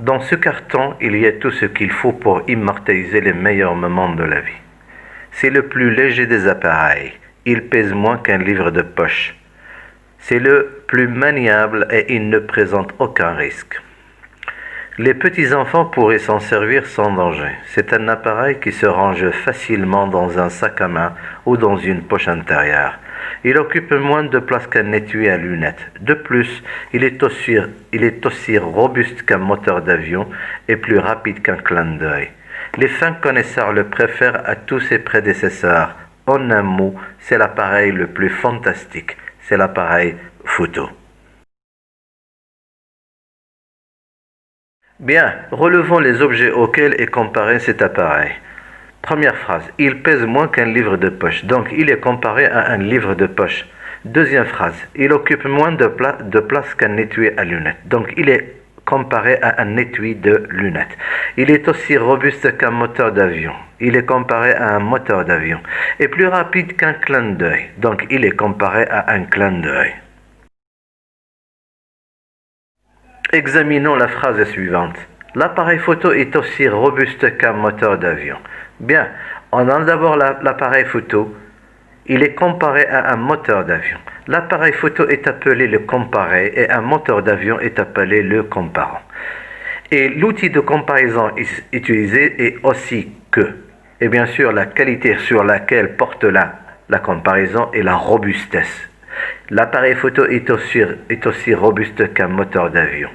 Dans ce carton, il y a tout ce qu'il faut pour immortaliser les meilleurs moments de la vie. C'est le plus léger des appareils. Il pèse moins qu'un livre de poche. C'est le plus maniable et il ne présente aucun risque. Les petits-enfants pourraient s'en servir sans danger. C'est un appareil qui se range facilement dans un sac à main ou dans une poche intérieure. Il occupe moins de place qu'un étui à lunettes. De plus, il est aussi robuste qu'un moteur d'avion et plus rapide qu'un clin d'œil. Les fins connaisseurs le préfèrent à tous ses prédécesseurs. En un mot, c'est l'appareil le plus fantastique. C'est l'appareil photo. Bien, relevons les objets auxquels est comparé cet appareil. Première phrase, il pèse moins qu'un livre de poche, donc il est comparé à un livre de poche. Deuxième phrase, il occupe moins de place qu'un étui à lunettes, donc il est comparé à un étui de lunettes. Il est aussi robuste qu'un moteur d'avion, il est comparé à un moteur d'avion, et plus rapide qu'un clin d'œil, donc il est comparé à un clin d'œil. Examinons la phrase suivante. L'appareil photo est aussi robuste qu'un moteur d'avion. Bien, on a d'abord l'appareil photo. Il est comparé à un moteur d'avion. L'appareil photo est appelé le comparé et un moteur d'avion est appelé le comparant. Et l'outil de comparaison utilisé est aussi que. Et bien sûr, la qualité sur laquelle porte la comparaison est la robustesse. L'appareil photo est aussi robuste qu'un moteur d'avion.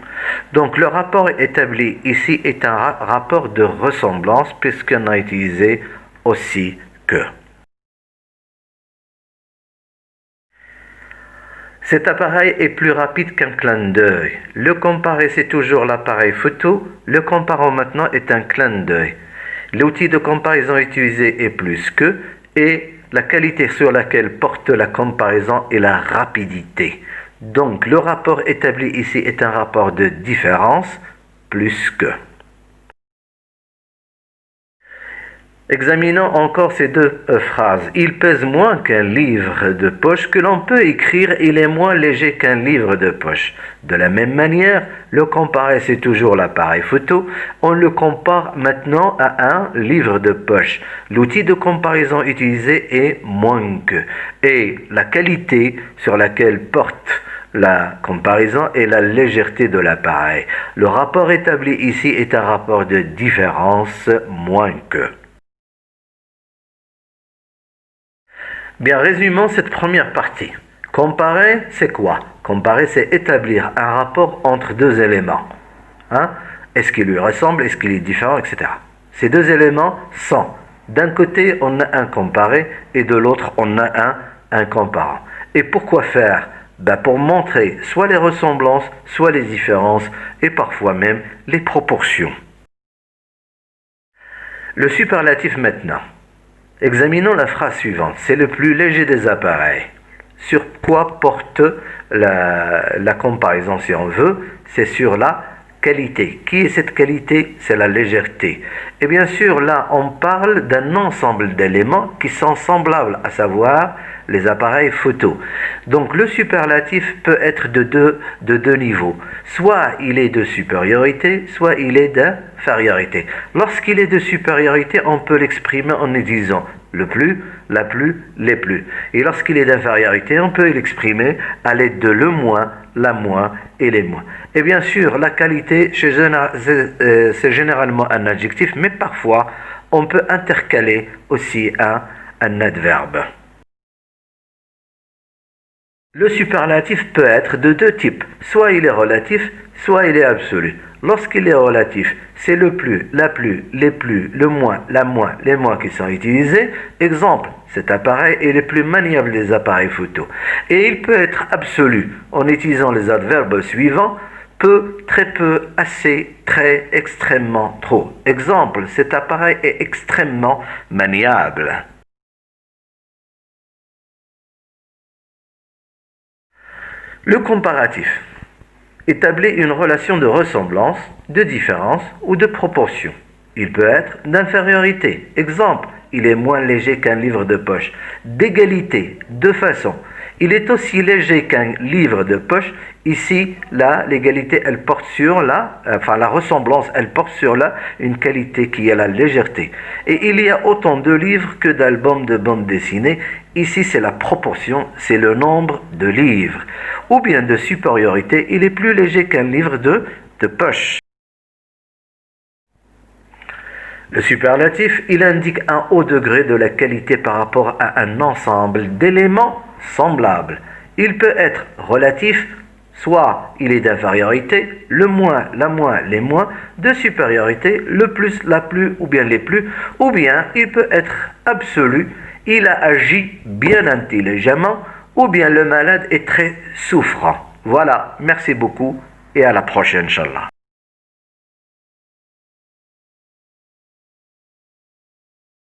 Donc le rapport établi ici est un rapport de ressemblance puisqu'on a utilisé aussi que. Cet appareil est plus rapide qu'un clin d'œil. Le comparé c'est toujours l'appareil photo, le comparant maintenant est un clin d'œil. L'outil de comparaison utilisé est plus que et la qualité sur laquelle porte la comparaison est la rapidité. Donc le rapport établi ici est un rapport de différence plus que. Examinons encore ces deux phrases. Il pèse moins qu'un livre de poche que l'on peut écrire, il est moins léger qu'un livre de poche. De la même manière, le comparé c'est toujours l'appareil photo, on le compare maintenant à un livre de poche. L'outil de comparaison utilisé est moins que. Et la qualité sur laquelle porte la comparaison est la légèreté de l'appareil. Le rapport établi ici est un rapport de différence moins que. Bien, résumons cette première partie. Comparer, c'est quoi? Comparer, c'est établir un rapport entre deux éléments. Est-ce qu'il lui ressemble, est-ce qu'il est différent, etc. Ces deux éléments sont, d'un côté, on a un comparé, et de l'autre, on a un comparant. Et pourquoi faire? Pour montrer soit les ressemblances, soit les différences, et parfois même les proportions. Le superlatif maintenant. Examinons la phrase suivante. C'est le plus léger des appareils. Sur quoi porte la comparaison si on veut? C'est sur la qualité. Qui est cette qualité? C'est la légèreté. Et bien sûr, là, on parle d'un ensemble d'éléments qui sont semblables, à savoir les appareils photo. Donc le superlatif peut être de deux niveaux. Soit il est de supériorité, soit il est d'infériorité. Lorsqu'il est de supériorité, on peut l'exprimer en disant le plus, la plus, les plus. Et lorsqu'il est d'infériorité, on peut l'exprimer à l'aide de le moins, la moins et les moins. Et bien sûr, la qualité, c'est généralement un adjectif, mais parfois, on peut intercaler aussi un adverbe. Le superlatif peut être de deux types. Soit il est relatif, soit il est absolu. Lorsqu'il est relatif, c'est le plus, la plus, les plus, le moins, la moins, les moins qui sont utilisés. Exemple, cet appareil est le plus maniable des appareils photo. Et il peut être absolu en utilisant les adverbes suivants. Peu, très peu, assez, très, extrêmement, trop. Exemple, cet appareil est extrêmement maniable. Le comparatif établit une relation de ressemblance, de différence ou de proportion. Il peut être d'infériorité. Exemple, il est moins léger qu'un livre de poche. D'égalité, de façon. Il est aussi léger qu'un livre de poche. Ici, là, l'égalité, elle porte sur la ressemblance, elle porte sur une qualité qui est la légèreté. Et il y a autant de livres que d'albums de bande dessinée. Ici, c'est la proportion, c'est le nombre de livres. Ou bien de supériorité, il est plus léger qu'un livre de poche. Le superlatif, il indique un haut degré de la qualité par rapport à un ensemble d'éléments semblables. Il peut être relatif, soit il est d'infériorité, le moins, la moins, les moins, de supériorité, le plus, la plus, ou bien les plus, ou bien il peut être absolu, il a agi bien intelligemment, ou bien le malade est très souffrant. Voilà, merci beaucoup et à la prochaine, Inch'Allah.